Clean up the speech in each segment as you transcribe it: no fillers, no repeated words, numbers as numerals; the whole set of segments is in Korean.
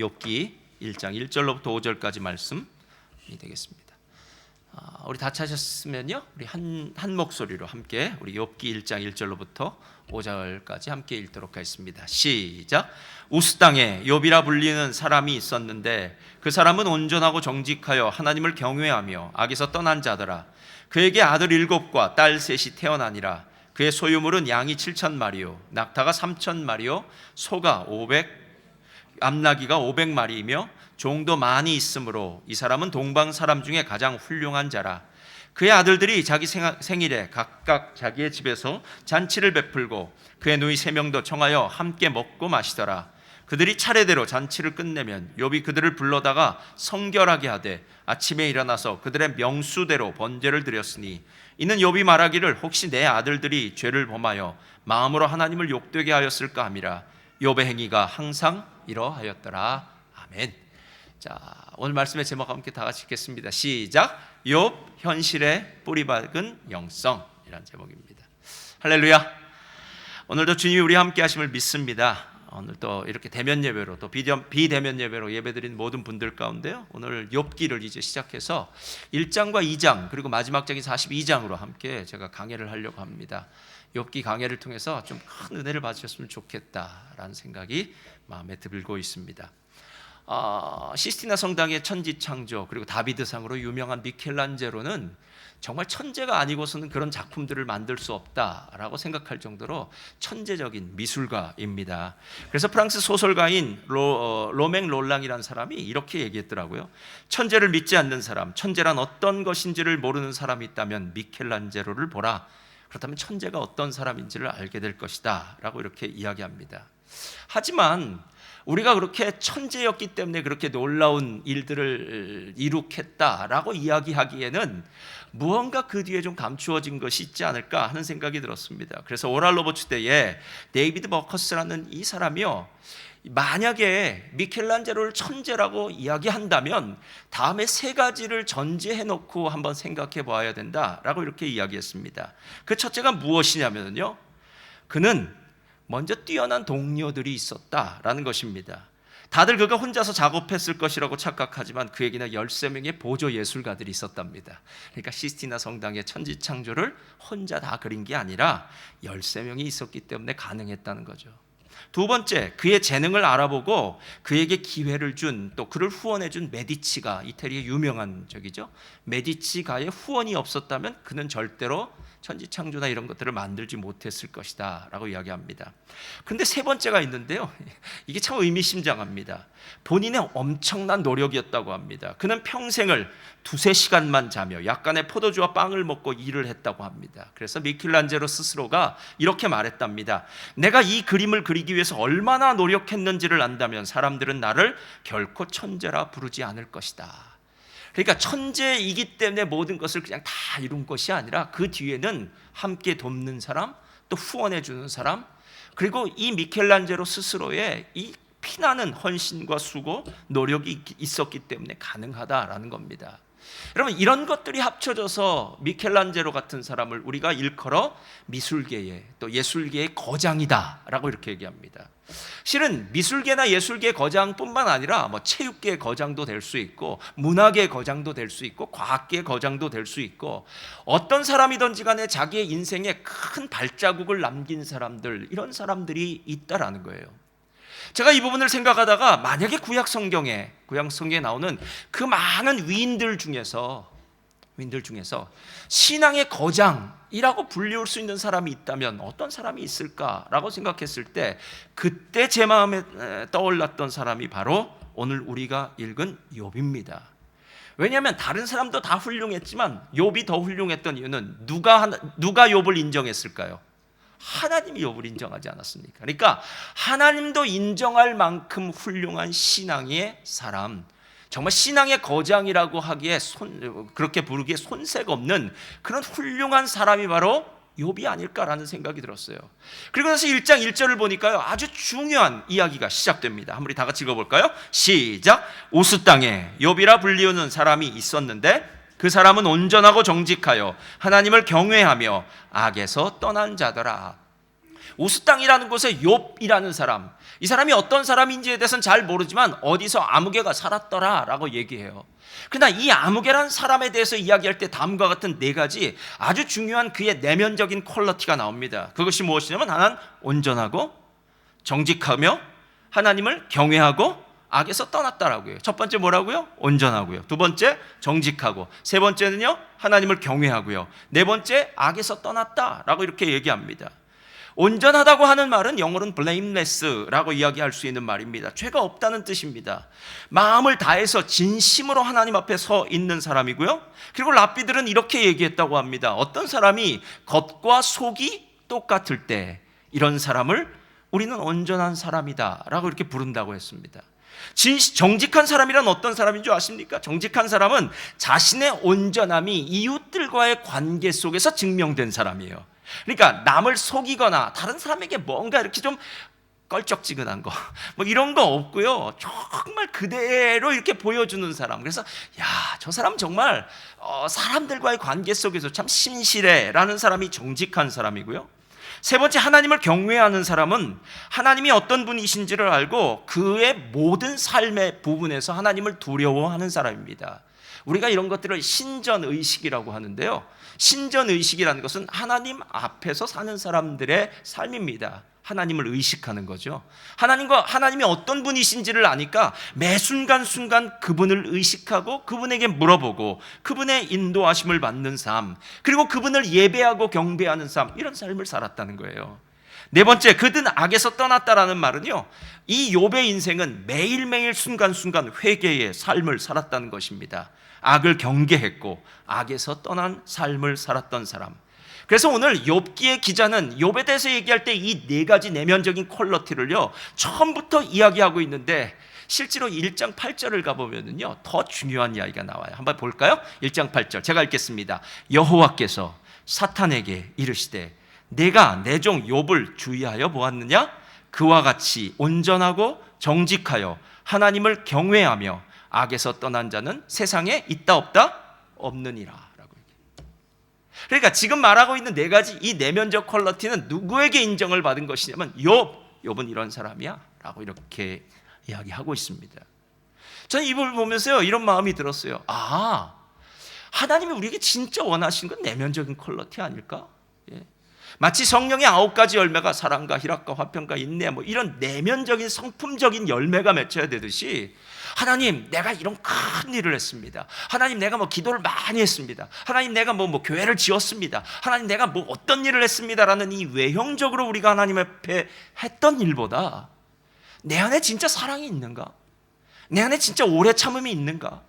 욥기 1장 1절로부터 5절까지 말씀이 되겠습니다. 우리 다 찾으셨으면요, 우리 한 목소리로 함께 우리 욥기 1장 1절로부터 5절까지 함께 읽도록 하겠습니다. 시작. 우스 땅에 욥이라 불리는 사람이 있었는데 그 사람은 온전하고 정직하여 하나님을 경외하며 악에서 떠난 자더라. 그에게 아들 7과 딸 3이 태어나니라. 그의 소유물은 양이 7,000마리요 낙타가 3,000마리요 소가 500 암나귀가 500마리이며 종도 많이 있으므로 이 사람은 동방 사람 중에 가장 훌륭한 자라. 그의 아들들이 자기 생일에 각각 자기의 집에서 잔치를 베풀고 그의 누이 3명도 청하여 함께 먹고 마시더라. 그들이 차례대로 잔치를 끝내면 욥이 그들을 불러다가 성결하게 하되 아침에 일어나서 그들의 명수대로 번제를 드렸으니 이는 욥이 말하기를 혹시 내 아들들이 죄를 범하여 마음으로 하나님을 욕되게 하였을까 함이라. 욥의 행위가 항상 이러하였더라. 아멘. 자, 오늘 말씀의 제목 함께 다 같이 읽겠습니다. 시작. 욥 현실의 뿌리박은 영성이라는 제목입니다. 할렐루야. 오늘도 주님이 우리 함께 하심을 믿습니다. 오늘 또 이렇게 대면 예배로 또 비대면 예배로 예배드린 모든 분들 가운데요, 오늘 욥기를 이제 시작해서 1장과 2장 그리고 마지막 장인 42장으로 함께 제가 강해를 하려고 합니다. 욥기 강해를 통해서 좀 큰 은혜를 받으셨으면 좋겠다라는 생각이 마음에 들고 있습니다. 시스티나 성당의 천지창조 그리고 다비드상으로 유명한 미켈란젤로는 정말 천재가 아니고서는 그런 작품들을 만들 수 없다라고 생각할 정도로 천재적인 미술가입니다. 그래서 프랑스 소설가인 로맹 롤랑이라는 사람이 이렇게 얘기했더라고요. 천재를 믿지 않는 사람, 천재란 어떤 것인지를 모르는 사람이 있다면 미켈란젤로를 보라. 그렇다면 천재가 어떤 사람인지를 알게 될 것이다 라고 이렇게 이야기합니다. 하지만 우리가 그렇게 천재였기 때문에 그렇게 놀라운 일들을 이룩했다라고 이야기하기에는 무언가 그 뒤에 좀 감추어진 것이 있지 않을까 하는 생각이 들었습니다. 그래서 오랄 로버츠 때에 데이비드 버커스라는 이 사람이요, 만약에 미켈란젤로를 천재라고 이야기한다면 다음에 3가지를 전제해 놓고 한번 생각해 봐야 된다라고 이렇게 이야기했습니다. 그 첫째가 무엇이냐면요, 그는 먼저 뛰어난 동료들이 있었다라는 것입니다. 다들 그가 혼자서 작업했을 것이라고 착각하지만 그에게는 13명의 보조 예술가들이 있었답니다. 그러니까 시스티나 성당의 천지창조를 혼자 다 그린 게 아니라 13명이 있었기 때문에 가능했다는 거죠. 두 번째, 그의 재능을 알아보고 그에게 기회를 준, 또 그를 후원해준 메디치가, 이태리의 유명한 적이죠. 메디치가의 후원이 없었다면 그는 절대로 천지창조나 이런 것들을 만들지 못했을 것이다 라고 이야기합니다. 그런데 3번째가 있는데요, 이게 참 의미심장합니다. 본인의 엄청난 노력이었다고 합니다. 그는 평생을 2-3시간만 자며 약간의 포도주와 빵을 먹고 일을 했다고 합니다. 그래서 미켈란젤로 스스로가 이렇게 말했답니다. 내가 이 그림을 그리기 위해서 얼마나 노력했는지를 안다면 사람들은 나를 결코 천재라 부르지 않을 것이다. 그러니까 천재이기 때문에 모든 것을 그냥 다 이룬 것이 아니라 그 뒤에는 함께 돕는 사람, 또 후원해 주는 사람, 그리고 이 미켈란젤로 스스로의 이 피나는 헌신과 수고, 노력이 있었기 때문에 가능하다라는 겁니다. 여러분, 이런 것들이 합쳐져서 미켈란젤로 같은 사람을 우리가 일컬어 미술계의, 또 예술계의 거장이다라고 이렇게 얘기합니다. 실은 미술계나 예술계의 거장뿐만 아니라 체육계의 거장도 될 수 있고, 문화계의 거장도 될 수 있고, 과학계의 거장도 될 수 있고, 어떤 사람이든지 간에 자기의 인생에 큰 발자국을 남긴 사람들, 이런 사람들이 있다라는 거예요. 제가 이 부분을 생각하다가 만약에 구약 성경에 나오는 그 많은 위인들 중에서 신앙의 거장이라고 불리울 수 있는 사람이 있다면 어떤 사람이 있을까라고 생각했을 때 그때 제 마음에 떠올랐던 사람이 바로 오늘 우리가 읽은 욥입니다. 왜냐하면 다른 사람도 다 훌륭했지만 욥이 더 훌륭했던 이유는 누가 욥을 인정했을까요? 하나님이 욥을 인정하지 않았습니까? 그러니까 하나님도 인정할 만큼 훌륭한 신앙의 사람, 정말 신앙의 거장이라고 하기에 그렇게 부르기에 손색 없는 그런 훌륭한 사람이 바로 욥이 아닐까라는 생각이 들었어요. 그리고 나서 1장 1절을 보니까요, 아주 중요한 이야기가 시작됩니다. 한번 다 같이 읽어볼까요? 시작. 우스 땅에 욥이라 불리우는 사람이 있었는데 그 사람은 온전하고 정직하여 하나님을 경외하며 악에서 떠난 자더라. 우스 땅이라는 곳에 욥이라는 사람, 이 사람이 어떤 사람인지에 대해서는 잘 모르지만 어디서 아무개가 살았더라라고 얘기해요. 그러나 이 아무개란 사람에 대해서 이야기할 때 다음과 같은 네 가지 아주 중요한 그의 내면적인 퀄리티가 나옵니다. 그것이 무엇이냐면, 하나는 온전하고 정직하며 하나님을 경외하고 악에서 떠났다라고 해요. 첫 번째 뭐라고요? 온전하고요. 두 번째 정직하고, 세 번째는요 하나님을 경외하고요, 네 번째 악에서 떠났다라고 이렇게 얘기합니다. 온전하다고 하는 말은 영어로는 blameless라고 이야기할 수 있는 말입니다. 죄가 없다는 뜻입니다. 마음을 다해서 진심으로 하나님 앞에 서 있는 사람이고요. 그리고 랍비들은 이렇게 얘기했다고 합니다. 어떤 사람이 겉과 속이 똑같을 때 이런 사람을 우리는 온전한 사람이다 라고 이렇게 부른다고 했습니다. 정직한 사람이란 어떤 사람인 줄 아십니까? 정직한 사람은 자신의 온전함이 이웃들과의 관계 속에서 증명된 사람이에요. 그러니까 남을 속이거나 다른 사람에게 뭔가 이렇게 좀 껄쩍지근한 거 뭐 이런 거 없고요, 정말 그대로 이렇게 보여주는 사람. 그래서 야, 저 사람 정말 사람들과의 관계 속에서 참 신실해 라는 사람이 정직한 사람이고요. 세 번째, 하나님을 경외하는 사람은 하나님이 어떤 분이신지를 알고 그의 모든 삶의 부분에서 하나님을 두려워하는 사람입니다. 우리가 이런 것들을 신전의식이라고 하는데요, 신전의식이라는 것은 하나님 앞에서 사는 사람들의 삶입니다. 하나님을 의식하는 거죠. 하나님이 어떤 분이신지를 아니까 매 순간순간 그분을 의식하고 그분에게 물어보고 그분의 인도하심을 받는 삶, 그리고 그분을 예배하고 경배하는 삶, 이런 삶을 살았다는 거예요. 네 번째, 그는 악에서 떠났다라는 말은요, 이 욥의 인생은 매일매일 순간순간 회개의 삶을 살았다는 것입니다. 악을 경계했고 악에서 떠난 삶을 살았던 사람. 그래서 오늘 욥기의 기자는 욥에 대해서 얘기할 때 이 네 가지 내면적인 퀄리티를요 처음부터 이야기하고 있는데, 실제로 1장 8절을 가보면요 더 중요한 이야기가 나와요. 한번 볼까요? 1장 8절 제가 읽겠습니다. 여호와께서 사탄에게 이르시되 내가 내 종 욥을 주의하여 보았느냐? 그와 같이 온전하고 정직하여 하나님을 경외하며 악에서 떠난 자는 세상에 있다 없다? 없느니라 라고 얘기해요. 그러니까 지금 말하고 있는 네 가지 이 내면적 퀄리티는 누구에게 인정을 받은 것이냐면 욥은 이런 사람이야 라고 이렇게 이야기하고 있습니다. 저는 이 부분을 보면서요 이런 마음이 들었어요. 아, 하나님이 우리에게 진짜 원하시는 건 내면적인 퀄리티 아닐까? 예. 마치 성령의 9가지 열매가 사랑과 희락과 화평과 인내, 뭐 이런 내면적인 성품적인 열매가 맺혀야 되듯이, 하나님 내가 이런 큰 일을 했습니다. 하나님 내가 뭐 기도를 많이 했습니다. 하나님 내가 뭐 교회를 지었습니다. 하나님 내가 뭐 어떤 일을 했습니다라는 이 외형적으로 우리가 하나님 앞에 했던 일보다 내 안에 진짜 사랑이 있는가? 내 안에 진짜 오래 참음이 있는가?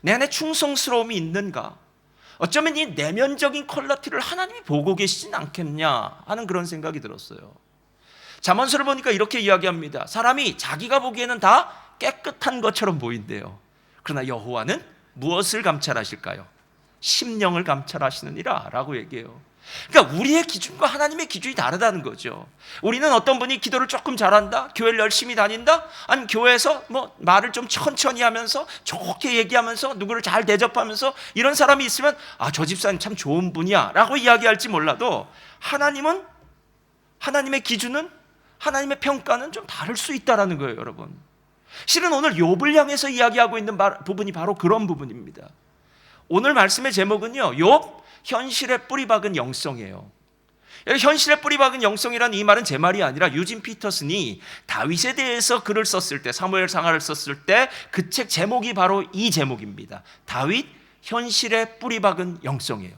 내 안에 충성스러움이 있는가? 어쩌면 이 내면적인 퀄리티를 하나님이 보고 계시진 않겠냐 하는 그런 생각이 들었어요. 잠언서를 보니까 이렇게 이야기합니다. 사람이 자기가 보기에는 다 깨끗한 것처럼 보인대요. 그러나 여호와는 무엇을 감찰하실까요? 심령을 감찰하시느니라 라고 얘기해요. 그러니까 우리의 기준과 하나님의 기준이 다르다는 거죠. 우리는 어떤 분이 기도를 조금 잘한다, 교회를 열심히 다닌다, 아니면 교회에서 뭐 말을 좀 천천히 하면서 좋게 얘기하면서 누구를 잘 대접하면서 이런 사람이 있으면 아, 저 집사님 참 좋은 분이야 라고 이야기할지 몰라도, 하나님의 기준은, 하나님의 평가는 좀 다를 수 있다는 거예요. 여러분, 실은 오늘 욥을 향해서 이야기하고 있는 부분이 바로 그런 부분입니다. 오늘 말씀의 제목은요, 욥 현실에 뿌리박은 영성이에요. 현실에 뿌리박은 영성이라는 이 말은 제 말이 아니라 유진 피터슨이 다윗에 대해서 글을 썼을 때, 사무엘상하를 썼을 때 그 책 제목이 바로 이 제목입니다. 다윗 현실에 뿌리박은 영성이에요.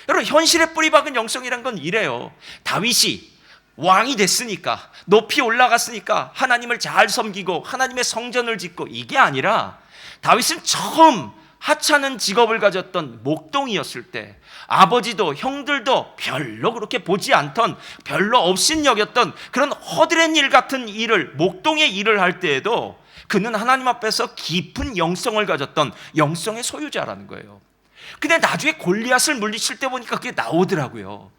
여러분, 현실에 뿌리박은 영성이란 건 이래요. 다윗이 왕이 됐으니까, 높이 올라갔으니까 하나님을 잘 섬기고 하나님의 성전을 짓고, 이게 아니라 다윗은 처음 하찮은 직업을 가졌던 목동이었을 때, 아버지도 형들도 별로 그렇게 보지 않던, 별로 없인 여겼던 그런 허드렛 일 같은 일을, 목동의 일을 할 때에도 그는 하나님 앞에서 깊은 영성을 가졌던 영성의 소유자라는 거예요. 근데 나중에 골리앗을 물리칠 때 보니까 그게 나오더라고요.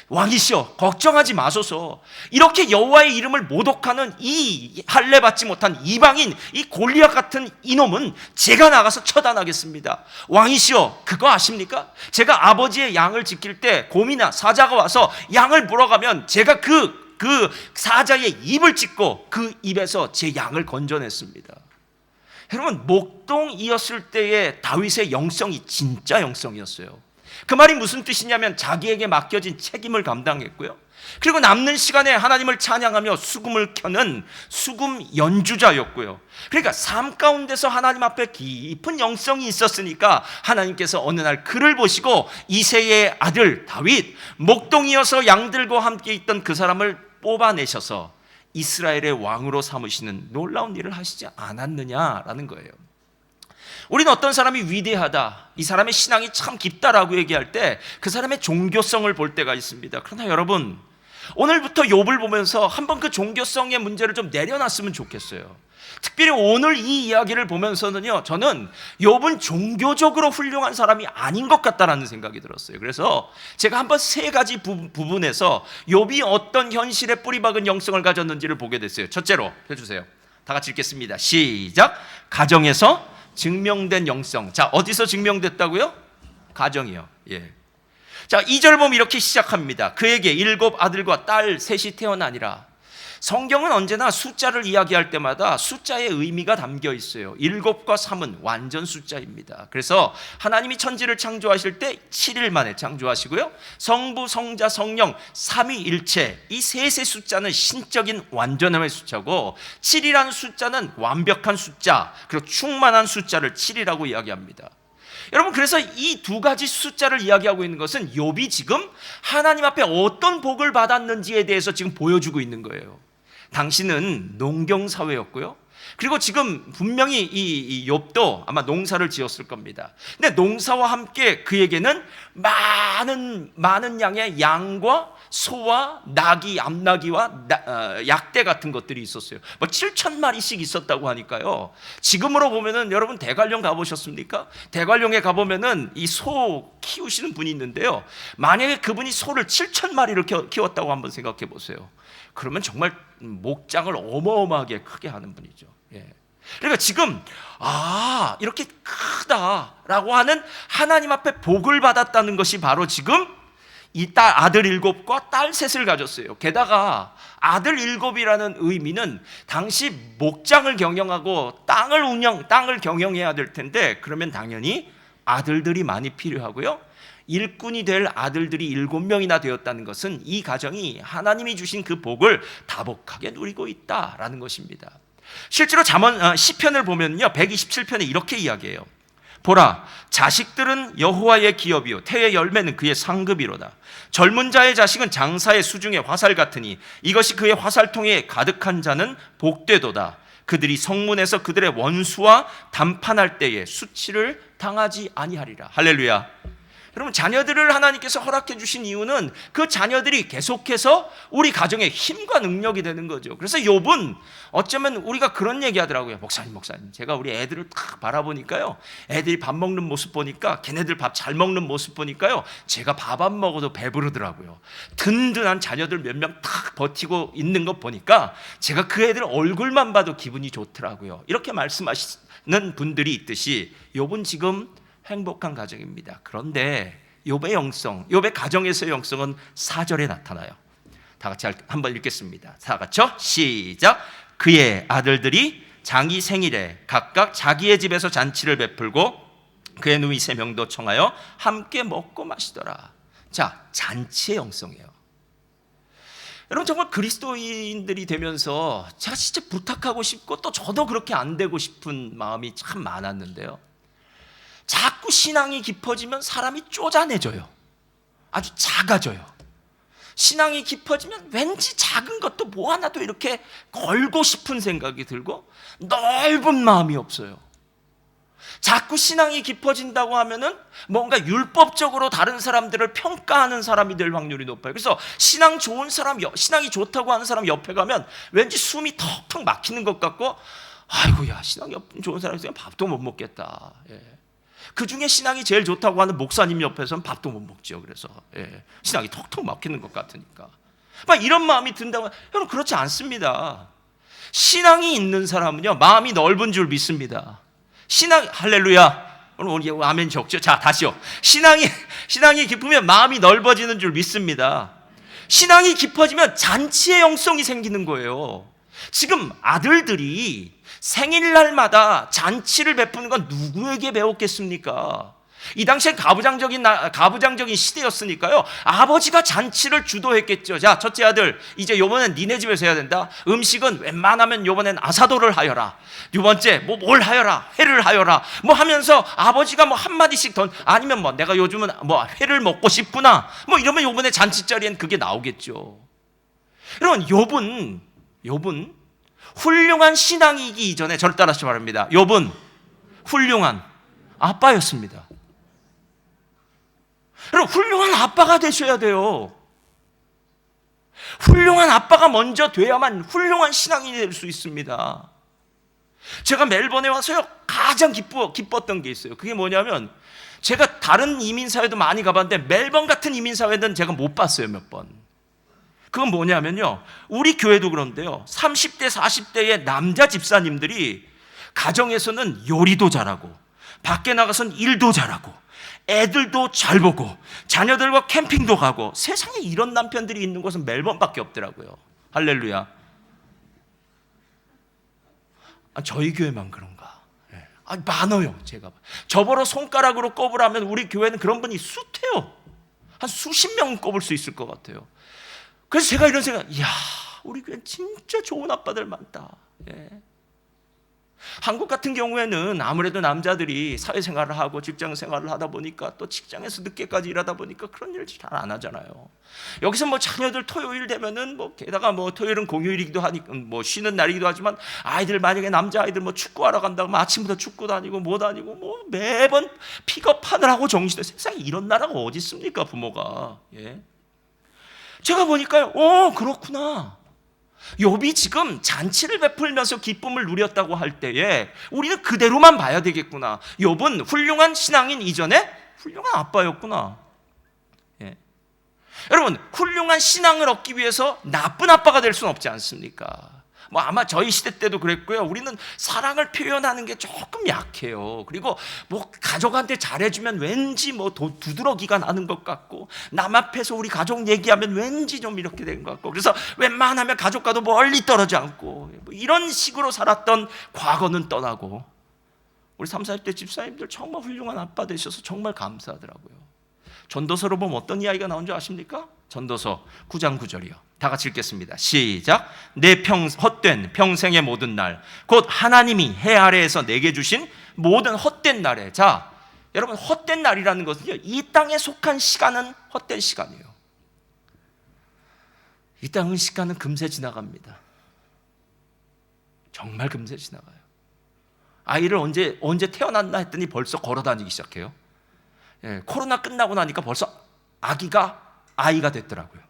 왕이시여 걱정하지 마소서, 이렇게 여호와의 이름을 모독하는 이 할례 받지 못한 이방인, 이 골리앗 같은 이놈은 제가 나가서 처단하겠습니다. 왕이시여 그거 아십니까? 제가 아버지의 양을 지킬 때 곰이나 사자가 와서 양을 물어가면 제가 그 그 사자의 입을 찢고 그 입에서 제 양을 건져냈습니다. 여러분, 목동이었을 때의 다윗의 영성이 진짜 영성이었어요. 그 말이 무슨 뜻이냐면 자기에게 맡겨진 책임을 감당했고요, 그리고 남는 시간에 하나님을 찬양하며 수금을 켜는 수금 연주자였고요. 그러니까 삶 가운데서 하나님 앞에 깊은 영성이 있었으니까 하나님께서 어느 날 그를 보시고 이새의 아들 다윗, 목동이어서 양들과 함께 있던 그 사람을 뽑아내셔서 이스라엘의 왕으로 삼으시는 놀라운 일을 하시지 않았느냐라는 거예요. 우리는 어떤 사람이 위대하다, 이 사람의 신앙이 참 깊다라고 얘기할 때 그 사람의 종교성을 볼 때가 있습니다. 그러나 여러분, 오늘부터 욥을 보면서 한번 그 종교성의 문제를 좀 내려놨으면 좋겠어요. 특별히 오늘 이 이야기를 보면서는요, 저는 욥은 종교적으로 훌륭한 사람이 아닌 것 같다라는 생각이 들었어요. 그래서 제가 한번 세 가지 부분에서 욥이 어떤 현실에 뿌리박은 영성을 가졌는지를 보게 됐어요. 첫째로 해주세요. 다 같이 읽겠습니다. 시작. 가정에서 증명된 영성. 자, 어디서 증명됐다고요? 가정이요. 예. 자, 2절 보면 이렇게 시작합니다. 그에게 7 아들과 딸 셋이 태어나니라. 성경은 언제나 숫자를 이야기할 때마다 숫자의 의미가 담겨 있어요. 7과 3은 완전 숫자입니다. 그래서 하나님이 천지를 창조하실 때 7일 만에 창조하시고요, 성부, 성자, 성령 삼위일체, 이 셋의 숫자는 신적인 완전함의 숫자고, 7이라는 숫자는 완벽한 숫자, 그리고 충만한 숫자를 7이라고 이야기합니다. 여러분, 그래서 이 두 가지 숫자를 이야기하고 있는 것은 욥이 지금 하나님 앞에 어떤 복을 받았는지에 대해서 지금 보여주고 있는 거예요. 당신은 농경사회였고요, 그리고 지금 분명히 이 욥도 아마 농사를 지었을 겁니다. 근데 농사와 함께 그에게는 많은 양의 양과 소와 나귀, 암나귀와 약대 같은 것들이 있었어요. 뭐 7,000마리씩 있었다고 하니까요. 지금으로 보면은, 여러분 대관령 가보셨습니까? 대관령에 가보면은 이 소 키우시는 분이 있는데요, 만약에 그분이 소를 7,000마리를 키웠다고 한번 생각해 보세요. 그러면 정말 목장을 어마어마하게 크게 하는 분이죠. 예. 그러니까 지금 이렇게 크다라고 하는 하나님 앞에 복을 받았다는 것이 바로 지금 이 아들 7과 딸 3을 가졌어요. 게다가 아들 7이라는 의미는 당시 목장을 경영하고 땅을 경영해야 될 텐데, 그러면 당연히 아들들이 많이 필요하고요, 일꾼이 될 아들들이 7명이나 되었다는 것은 이 가정이 하나님이 주신 그 복을 다복하게 누리고 있다라는 것입니다. 실제로 시편을 보면요, 127편에 이렇게 이야기해요. 보라, 자식들은 여호와의 기업이요 태의 열매는 그의 상급이로다. 젊은 자의 자식은 장사의 수중의 화살 같으니 이것이 그의 화살통에 가득한 자는 복되도다. 그들이 성문에서 그들의 원수와 담판할 때에 수치를 당하지 아니하리라. 할렐루야. 여러분, 자녀들을 하나님께서 허락해 주신 이유는 그 자녀들이 계속해서 우리 가정의 힘과 능력이 되는 거죠. 그래서 욥은 어쩌면 우리가 그런 얘기 하더라고요. 목사님, 제가 우리 애들을 딱 바라보니까요, 애들이 밥 먹는 모습 보니까, 걔네들 밥 잘 먹는 모습 보니까요, 제가 밥 안 먹어도 배부르더라고요. 든든한 자녀들 몇 명 딱 버티고 있는 것 보니까 제가 그 애들 얼굴만 봐도 기분이 좋더라고요. 이렇게 말씀하시는 분들이 있듯이 욥은 지금 행복한 가정입니다. 그런데 욥의 영성, 욥의 가정에서의 영성은 4절에 나타나요. 다 같이 한번 읽겠습니다. 다 같이요. 시작. 그의 아들들이 장이 생일에 각각 자기의 집에서 잔치를 베풀고 그의 누이 3명도 청하여 함께 먹고 마시더라. 자, 잔치의 영성이에요. 여러분, 정말 그리스도인들이 되면서 제가 진짜 부탁하고 싶고 또 저도 그렇게 안 되고 싶은 마음이 참 많았는데요, 자꾸 신앙이 깊어지면 사람이 쪼잔해져요. 아주 작아져요. 신앙이 깊어지면 왠지 작은 것도 뭐 하나도 이렇게 걸고 싶은 생각이 들고 넓은 마음이 없어요. 자꾸 신앙이 깊어진다고 하면은 뭔가 율법적으로 다른 사람들을 평가하는 사람이 될 확률이 높아요. 그래서 신앙이 좋다고 하는 사람 옆에 가면 왠지 숨이 턱턱 막히는 것 같고, 아이고야, 신앙이 좋은 사람이 있으면 밥도 못 먹겠다. 예. 그 중에 신앙이 제일 좋다고 하는 목사님 옆에서는 밥도 못 먹죠. 그래서 신앙이 턱턱 막히는 것 같으니까 막 이런 마음이 든다고. 여러분, 그렇지 않습니다. 신앙이 있는 사람은요, 마음이 넓은 줄 믿습니다. 할렐루야. 오늘 아멘 적죠? 자, 다시요. 신앙이 깊으면 마음이 넓어지는 줄 믿습니다. 신앙이 깊어지면 잔치의 영성이 생기는 거예요. 지금 아들들이 생일날마다 잔치를 베푸는 건 누구에게 배웠겠습니까? 이 당시엔 가부장적인 시대였으니까요. 아버지가 잔치를 주도했겠죠. 자, 첫째 아들, 이제 요번엔 니네 집에서 해야 된다. 음식은 웬만하면 요번엔 아사도를 하여라. 두 번째, 뭘 하여라. 회를 하여라. 하면서 아버지가 한마디씩 더, 아니면 내가 요즘은 회를 먹고 싶구나. 이러면 요번에 잔치 자리엔 그게 나오겠죠. 여러분, 욥은 훌륭한 신앙이기 이전에 저를 따라서 말합니다. 욥은 훌륭한 아빠였습니다. 여러분, 훌륭한 아빠가 되셔야 돼요. 훌륭한 아빠가 먼저 돼야만 훌륭한 신앙이 될 수 있습니다. 제가 멜번에 와서요 가장 기뻤던 게 있어요. 그게 뭐냐면, 제가 다른 이민사회도 많이 가봤는데 멜번 같은 이민사회는 제가 못 봤어요, 몇 번. 그건 뭐냐면요, 우리 교회도 그런데요, 30대 40대의 남자 집사님들이 가정에서는 요리도 잘하고 밖에 나가선 일도 잘하고 애들도 잘 보고 자녀들과 캠핑도 가고, 세상에 이런 남편들이 있는 곳은 멜번밖에 없더라고요. 할렐루야. 저희 교회만 그런가? 많아요. 제가 저보러 손가락으로 꼽으라면 우리 교회는 그런 분이 숱해요. 한 수십 명 꼽을 수 있을 것 같아요. 그래서 제가 이런 생각, 이야, 우리 교회는 진짜 좋은 아빠들 많다. 한국 같은 경우에는 아무래도 남자들이 사회생활을 하고 직장생활을 하다 보니까, 또 직장에서 늦게까지 일하다 보니까 그런 일을 잘 안 하잖아요. 여기서 자녀들 토요일 되면은 게다가 토요일은 공휴일이기도 하니까 쉬는 날이기도 하지만, 아이들 만약에 남자아이들 축구하러 간다고 아침부터 축구 다니고 다니고 매번 픽업하느라고 정신에, 세상에 이런 나라가 어디 있습니까, 부모가. 제가 보니까요, 그렇구나. 욥이 지금 잔치를 베풀면서 기쁨을 누렸다고 할 때에 우리는 그대로만 봐야 되겠구나. 욥은 훌륭한 신앙인 이전에 훌륭한 아빠였구나. 여러분, 훌륭한 신앙을 얻기 위해서 나쁜 아빠가 될 수는 없지 않습니까? 아마 저희 시대 때도 그랬고요. 우리는 사랑을 표현하는 게 조금 약해요. 그리고 가족한테 잘해주면 왠지 두드러기가 나는 것 같고, 남 앞에서 우리 가족 얘기하면 왠지 좀 이렇게 된 것 같고, 그래서 웬만하면 가족과도 멀리 떨어져 않고, 이런 식으로 살았던 과거는 떠나고, 우리 30, 40대 집사님들 정말 훌륭한 아빠 되셔서 정말 감사하더라고요. 전도서로 보면 어떤 이야기가 나온 줄 아십니까? 전도서 9장 9절이요. 다 같이 읽겠습니다. 시작. 내 헛된 평생의 모든 날, 곧 하나님이 해 아래에서 내게 주신 모든 헛된 날에. 자, 여러분, 헛된 날이라는 것은요, 이 땅에 속한 시간은 헛된 시간이에요. 이 땅의 시간은 금세 지나갑니다. 정말 금세 지나가요. 아이를 언제 태어났나 했더니 벌써 걸어 다니기 시작해요. 코로나 끝나고 나니까 벌써 아이가 됐더라고요.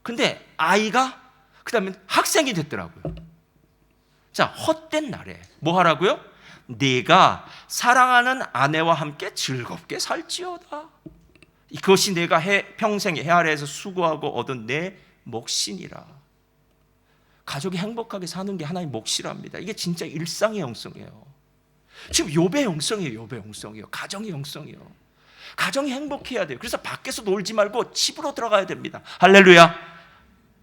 근데 아이가 그다음에 학생이 됐더라고요. 자, 헛된 날에 뭐 하라고요? 내가 사랑하는 아내와 함께 즐겁게 살지어다. 그것이 내가 평생에 해 아래에서 수고하고 얻은 내 몫이니라. 가족이 행복하게 사는 게 하나의 몫이랍니다. 이게 진짜 일상의 영성이에요. 지금 욥의 영성이에요. 욥의 영성이에요. 가정의 영성이에요. 가정이 행복해야 돼요. 그래서 밖에서 놀지 말고 집으로 들어가야 됩니다. 할렐루야.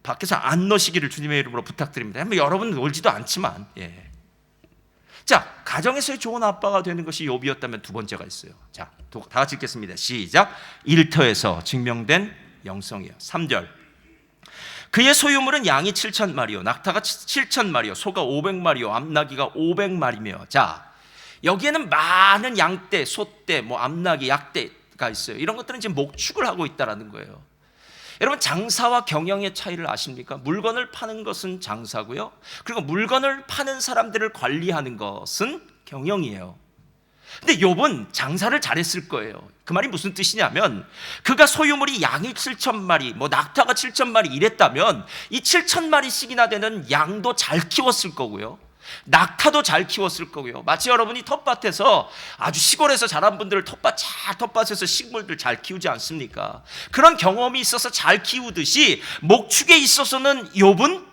밖에서 안 노시기를 주님의 이름으로 부탁드립니다. 여러분은 놀지도 않지만. 자, 가정에서의 좋은 아빠가 되는 것이 욥이었다면 두 번째가 있어요. 자, 다 같이 읽겠습니다. 시작. 일터에서 증명된 영성이요. 3절. 그의 소유물은 양이 7,000마리요, 낙타가 7,000마리요, 소가 500마리요, 암나귀가 500마리며. 자, 여기에는 많은 양떼, 소떼, 암나귀, 약떼가 있어요. 이런 것들은 지금 목축을 하고 있다는 거예요. 여러분, 장사와 경영의 차이를 아십니까? 물건을 파는 것은 장사고요, 그리고 물건을 파는 사람들을 관리하는 것은 경영이에요. 근데 욥은 장사를 잘했을 거예요. 그 말이 무슨 뜻이냐면, 그가 소유물이 양이 7,000마리, 낙타가 7,000마리 이랬다면 이 7,000마리씩이나 되는 양도 잘 키웠을 거고요, 낙타도 잘 키웠을 거고요. 마치 여러분이 텃밭에서, 아주 시골에서 자란 분들을 텃밭에서 식물들 잘 키우지 않습니까? 그런 경험이 있어서 잘 키우듯이 목축에 있어서는 욥은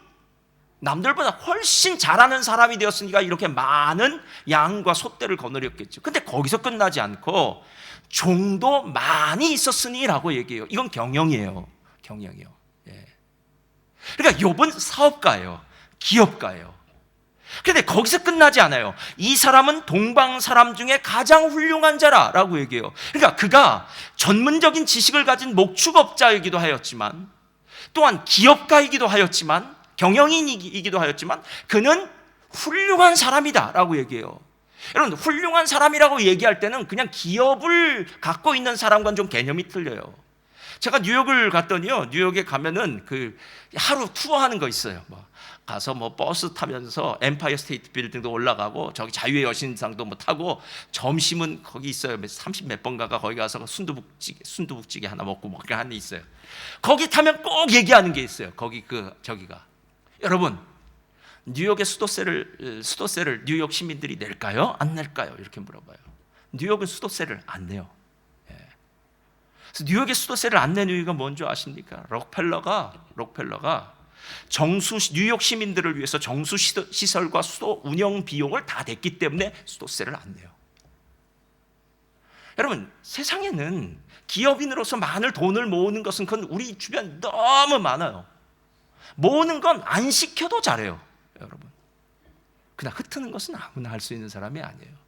남들보다 훨씬 잘하는 사람이 되었으니까 이렇게 많은 양과 소떼를 거느렸겠죠. 근데 거기서 끝나지 않고 종도 많이 있었으니 라고 얘기해요. 이건 경영이에요. 경영이요. 예. 그러니까 욥은 사업가예요. 기업가예요. 그런데 거기서 끝나지 않아요. 이 사람은 동방 사람 중에 가장 훌륭한 자라라고 얘기해요. 그러니까 그가 전문적인 지식을 가진 목축업자이기도 하였지만, 또한 기업가이기도 하였지만, 경영인이기도 하였지만, 그는 훌륭한 사람이다라고 얘기해요. 여러분, 훌륭한 사람이라고 얘기할 때는 그냥 기업을 갖고 있는 사람과는 좀 개념이 틀려요. 제가 뉴욕을 갔더니요, 뉴욕에 가면은 그 하루 투어하는 거 있어요. 가서 버스 타면서 엠파이어 스테이트 빌딩도 올라가고, 저기 자유의 여신상도 타고, 점심은 거기 있어요. 30 몇 번가가 거기 가서 순두부찌개 하나 먹고 그게 하나 있어요. 거기 타면 꼭 얘기하는 게 있어요. 저기가 여러분, 뉴욕의 수도세를 뉴욕 시민들이 낼까요? 안 낼까요? 이렇게 물어봐요. 뉴욕은 수도세를 안 내요. 그래서 뉴욕의 수도세를 안 내는 이유가 뭔지 아십니까? 록펠러가 뉴욕 시민들을 위해서 정수 시설과 수도 운영 비용을 다 냈기 때문에 수도세를 안 내요. 여러분, 세상에는 기업인으로서 많은 돈을 모으는 것은 그건 우리 주변 너무 많아요. 모으는 건 안 시켜도 잘해요, 여러분. 그냥 흩트는 것은 아무나 할 수 있는 사람이 아니에요.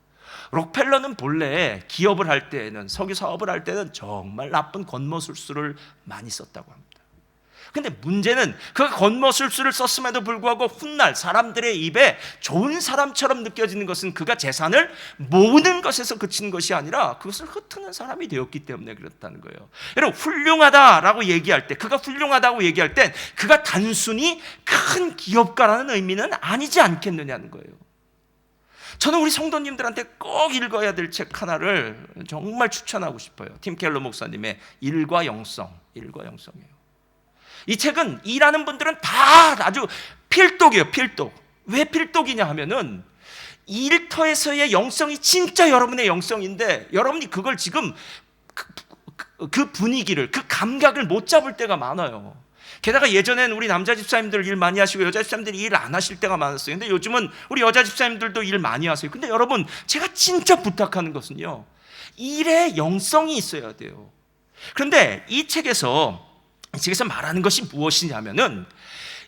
록펠러는 본래 기업을 할 때는, 석유 사업을 할 때는 정말 나쁜 권모술수를 많이 썼다고 합니다. 근데 문제는 그 권모술수를 썼음에도 불구하고 훗날 사람들의 입에 좋은 사람처럼 느껴지는 것은 그가 재산을 모으는 것에서 그치는 것이 아니라 그것을 흩트는 사람이 되었기 때문에 그렇다는 거예요. 여러분, 훌륭하다라고 얘기할 때, 그가 훌륭하다고 얘기할 때 그가 단순히 큰 기업가라는 의미는 아니지 않겠느냐는 거예요. 저는 우리 성도님들한테 꼭 읽어야 될 책 하나를 정말 추천하고 싶어요. 팀 켈러 목사님의 일과 영성이에요. 이 책은 일하는 분들은 다 아주 필독이에요. 필독. 왜 필독이냐 하면은 일터에서의 영성이 진짜 여러분의 영성인데, 여러분이 그걸 지금 그 분위기를, 그 감각을 못 잡을 때가 많아요. 게다가 예전엔 우리 남자 집사님들 일 많이 하시고 여자 집사님들이 일 안 하실 때가 많았어요. 근데 요즘은 우리 여자 집사님들도 일 많이 하세요. 근데 여러분, 제가 진짜 부탁하는 것은요, 일에 영성이 있어야 돼요. 그런데 이 책에서 말하는 것이 무엇이냐면은,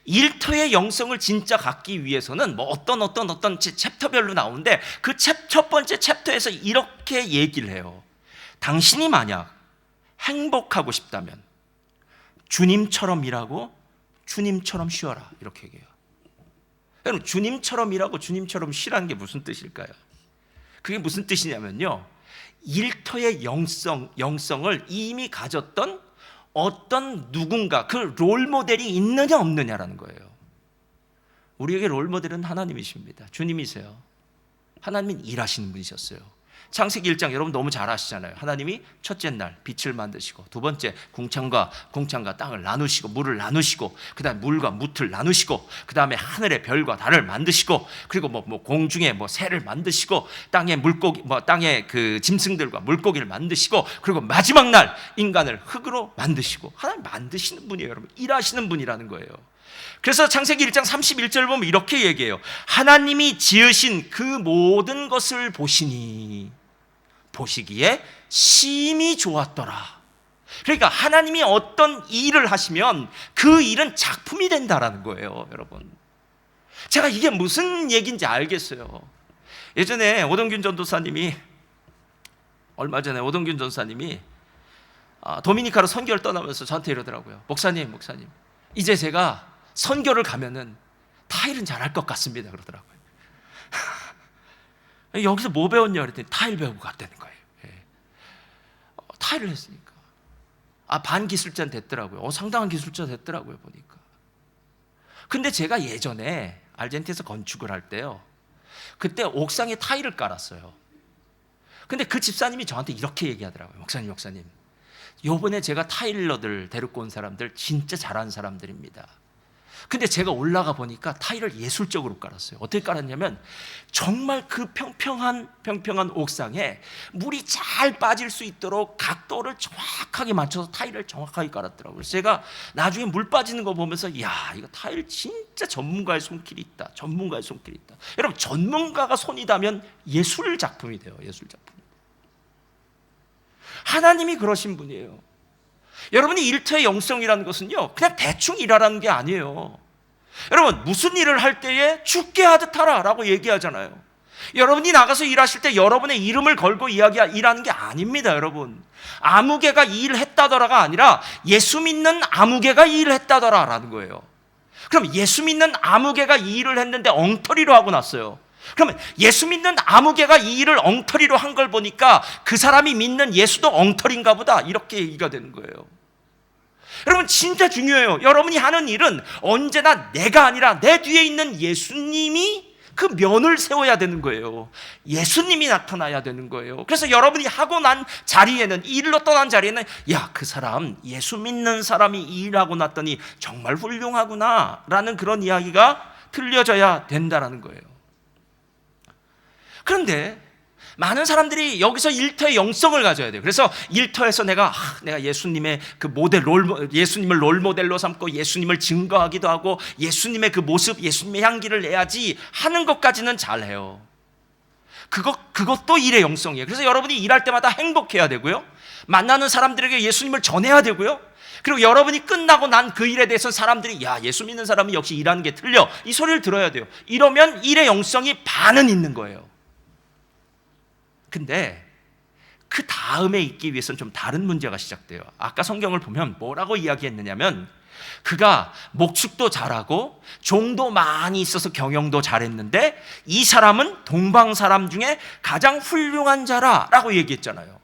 일터의 영성을 진짜 갖기 위해서는 어떤 챕터별로 나오는데, 그 첫 번째 챕터에서 이렇게 얘기를 해요. 당신이 만약 행복하고 싶다면 주님처럼 일하고 주님처럼 쉬어라, 이렇게 얘기해요. 여러분, 주님처럼 일하고 주님처럼 쉬라는 게 무슨 뜻일까요? 그게 무슨 뜻이냐면요, 일터의 영성을 이미 가졌던 어떤 누군가, 그 롤모델이 있느냐 없느냐라는 거예요. 우리에게 롤모델은 하나님이십니다. 주님이세요. 하나님은 일하시는 분이셨어요. 창세기 1장 여러분 너무 잘 아시잖아요. 하나님이 첫째 날 빛을 만드시고, 두 번째 궁창과 땅을 나누시고, 물을 나누시고, 그 다음에 물과 뭇을 나누시고, 그 다음에 하늘의 별과 달을 만드시고, 그리고 공중에 새를 만드시고, 땅의 물고기, 땅의 그 짐승들과 물고기를 만드시고, 그리고 마지막 날 인간을 흙으로 만드시고. 하나님 만드시는 분이에요, 여러분. 일하시는 분이라는 거예요. 그래서 창세기 1장 31절 보면 이렇게 얘기해요. 하나님이 지으신 그 모든 것을 보시기에 심히 좋았더라. 그러니까 하나님이 어떤 일을 하시면 그 일은 작품이 된다라는 거예요, 여러분. 제가 이게 무슨 얘기인지 알겠어요. 예전에 얼마 전에 오동균 전사님이 도미니카로 선교를 떠나면서 저한테 이러더라고요. 목사님, 이제 제가 선교를 가면은 타일은 잘할 것 같습니다, 그러더라고요. 여기서 뭐 배웠냐 그랬더니 타일 배우고 갔다는 거예요. 타일을 했으니까 반기술자 됐더라고요. 상당한 기술자 됐더라고요, 보니까. 근데 제가 예전에 아르헨티나에서 건축을 할 때요, 그때 옥상에 타일을 깔았어요. 근데 그 집사님이 저한테 이렇게 얘기하더라고요. 목사님, 요번에 제가 타일러들 데리고 온 사람들 진짜 잘하는 사람들입니다. 근데 제가 올라가 보니까 타일을 예술적으로 깔았어요. 어떻게 깔았냐면, 정말 그 평평한 옥상에 물이 잘 빠질 수 있도록 각도를 정확하게 맞춰서 타일을 정확하게 깔았더라고요. 그래서 제가 나중에 물 빠지는 거 보면서, 이야, 이거 타일 진짜 전문가의 손길이 있다. 여러분, 전문가가 손이 닿으면 예술 작품이 돼요. 예술 작품. 하나님이 그러신 분이에요. 여러분이 일터의 영성이라는 것은요, 그냥 대충 일하라는 게 아니에요. 여러분, 무슨 일을 할 때에 죽게 하듯 하라라고 얘기하잖아요. 여러분이 나가서 일하실 때 여러분의 이름을 걸고 일하는 게 아닙니다, 여러분. 아무개가 이 일을 했다더라가 아니라 예수 믿는 아무개가 이 일을 했다더라라는 거예요. 그럼 예수 믿는 아무개가 이 일을 했는데 엉터리로 하고 났어요. 그러면 예수 믿는 아무개가 이 일을 엉터리로 한 걸 보니까 그 사람이 믿는 예수도 엉터리인가 보다, 이렇게 얘기가 되는 거예요. 여러분, 진짜 중요해요. 여러분이 하는 일은 언제나 내가 아니라 내 뒤에 있는 예수님이 그 면을 세워야 되는 거예요. 예수님이 나타나야 되는 거예요. 그래서 여러분이 하고 난 자리에는, 이 일로 떠난 자리에는, 야, 그 사람 예수 믿는 사람이 이 일하고 났더니 정말 훌륭하구나 라는 그런 이야기가 들려져야 된다는 거예요. 그런데 많은 사람들이 여기서 일터의 영성을 가져야 돼요. 그래서 일터에서 내가 예수님의 그 예수님을 롤모델로 삼고 예수님을 증거하기도 하고 예수님의 그 모습, 예수님의 향기를 내야지 하는 것까지는 잘해요. 그것도 일의 영성이에요. 그래서 여러분이 일할 때마다 행복해야 되고요, 만나는 사람들에게 예수님을 전해야 되고요, 그리고 여러분이 끝나고 난 그 일에 대해서 사람들이, 야, 예수 믿는 사람이 역시 일하는 게 틀려, 이 소리를 들어야 돼요. 이러면 일의 영성이 반은 있는 거예요. 근데 그 다음에 있기 위해서는 좀 다른 문제가 시작돼요. 아까 성경을 보면 뭐라고 이야기했느냐면, 그가 목축도 잘하고 종도 많이 있어서 경영도 잘했는데 이 사람은 동방 사람 중에 가장 훌륭한 자라라고 얘기했잖아요.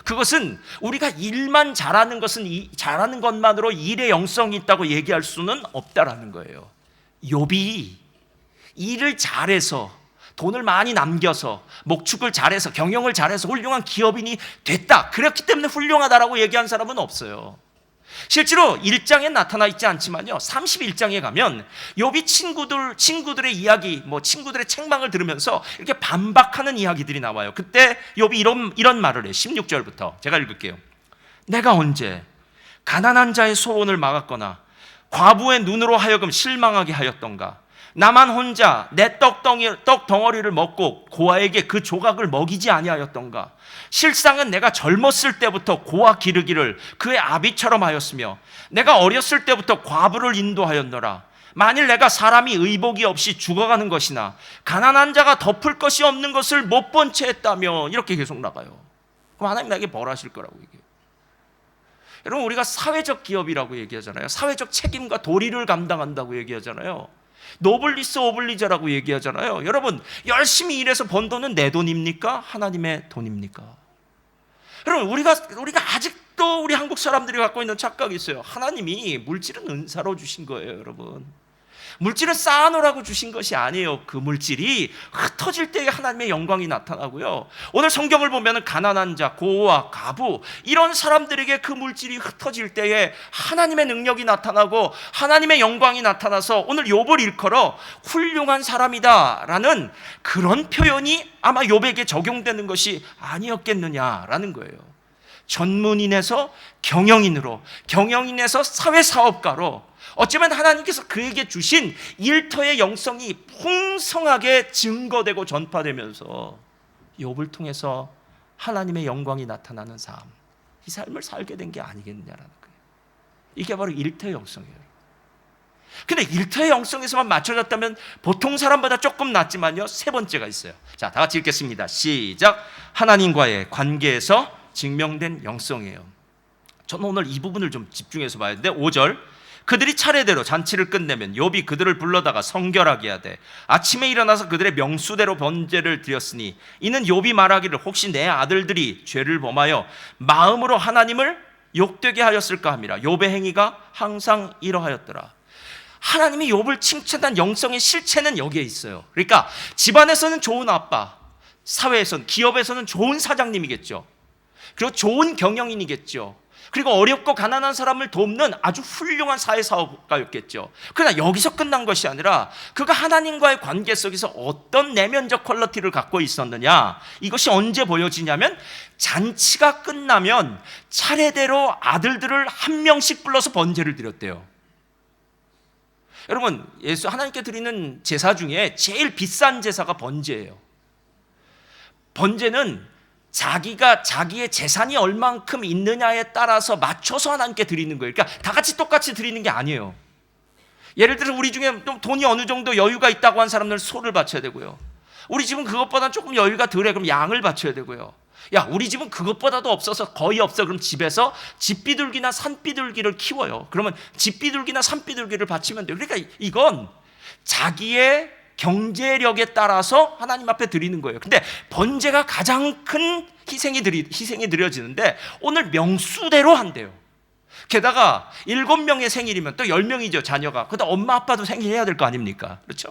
그것은 우리가 일만 잘하는 것만으로 일의 영성이 있다고 얘기할 수는 없다라는 거예요. 욥이 일을 잘해서, 돈을 많이 남겨서, 목축을 잘해서, 경영을 잘해서 훌륭한 기업인이 됐다, 그렇기 때문에 훌륭하다라고 얘기한 사람은 없어요. 실제로 1장에 나타나 있지 않지만요, 31장에 가면 욥이 친구들의 이야기, 친구들의 책망을 들으면서 이렇게 반박하는 이야기들이 나와요. 그때 욥이 이런 말을 해요. 16절부터 제가 읽을게요. 내가 언제 가난한 자의 소원을 막았거나 과부의 눈으로 하여금 실망하게 하였던가? 나만 혼자 내 떡 덩어리를 먹고 고아에게 그 조각을 먹이지 아니하였던가? 실상은 내가 젊었을 때부터 고아 기르기를 그의 아비처럼 하였으며 내가 어렸을 때부터 과부를 인도하였노라. 만일 내가 사람이 의복이 없이 죽어가는 것이나 가난한 자가 덮을 것이 없는 것을 못 본 채 했다며, 이렇게 계속 나가요. 그럼 하나님 나에게 벌하실 거라고 얘기해요. 여러분, 우리가 사회적 기업이라고 얘기하잖아요. 사회적 책임과 도리를 감당한다고 얘기하잖아요. 노블리스 오블리저라고 얘기하잖아요. 여러분, 열심히 일해서 번 돈은 내 돈입니까? 하나님의 돈입니까? 여러분, 우리가 아직도 우리 한국 사람들이 갖고 있는 착각이 있어요. 하나님이 물질은 은사로 주신 거예요, 여러분. 물질은 쌓아놓으라고 주신 것이 아니에요. 그 물질이 흩어질 때에 하나님의 영광이 나타나고요, 오늘 성경을 보면 가난한 자, 고아, 가부, 이런 사람들에게 그 물질이 흩어질 때에 하나님의 능력이 나타나고 하나님의 영광이 나타나서 오늘 욥을 일컬어 훌륭한 사람이다라는 그런 표현이 아마 욥에게 적용되는 것이 아니었겠느냐라는 거예요. 전문인에서 경영인으로, 경영인에서 사회사업가로, 어쩌면 하나님께서 그에게 주신 일터의 영성이 풍성하게 증거되고 전파되면서 욥을 통해서 하나님의 영광이 나타나는 삶, 이 삶을 살게 된 게 아니겠느냐라는 거예요. 이게 바로 일터의 영성이에요. 근데 일터의 영성에서만 맞춰졌다면 보통 사람보다 조금 낫지만요, 세 번째가 있어요. 자, 다 같이 읽겠습니다. 시작. 하나님과의 관계에서 증명된 영성이에요. 저는 오늘 이 부분을 좀 집중해서 봐야 되는데, 5절. 그들이 차례대로 잔치를 끝내면 욥이 그들을 불러다가 성결하게 하되 아침에 일어나서 그들의 명수대로 번제를 드렸으니 이는 욥이 말하기를 혹시 내 아들들이 죄를 범하여 마음으로 하나님을 욕되게 하였을까 함이라. 욥의 행위가 항상 이러하였더라. 하나님이 욥을 칭찬한 영성의 실체는 여기에 있어요. 그러니까 집안에서는 좋은 아빠, 사회에서는, 기업에서는 좋은 사장님이겠죠. 그리고 좋은 경영인이겠죠. 그리고 어렵고 가난한 사람을 돕는 아주 훌륭한 사회사업가였겠죠. 그러나 여기서 끝난 것이 아니라 그가 하나님과의 관계 속에서 어떤 내면적 퀄리티를 갖고 있었느냐, 이것이 언제 보여지냐면 잔치가 끝나면 차례대로 아들들을 한 명씩 불러서 번제를 드렸대요. 여러분, 하나님께 드리는 제사 중에 제일 비싼 제사가 번제예요. 번제는 자기가 자기의 재산이 얼만큼 있느냐에 따라서 맞춰서 하나님께 드리는 거예요. 그러니까 다 같이 똑같이 드리는 게 아니에요. 예를 들어 우리 중에 좀 돈이 어느 정도 여유가 있다고 한 사람들은 소를 바쳐야 되고요. 우리 집은 그것보다 조금 여유가 덜해. 그럼 양을 바쳐야 되고요. 야, 우리 집은 그것보다도 없어서 거의 없어. 그럼 집에서 집비둘기나 산비둘기를 키워요. 그러면 집비둘기나 산비둘기를 바치면 돼요. 그러니까 이건 자기의 경제력에 따라서 하나님 앞에 드리는 거예요. 근데 번제가 가장 큰 희생이 드려지는데 오늘 명수대로 한대요. 게다가 7명의 생일이면 또 10명이죠, 자녀가. 그러다 엄마 아빠도 생일해야 될 거 아닙니까? 그렇죠?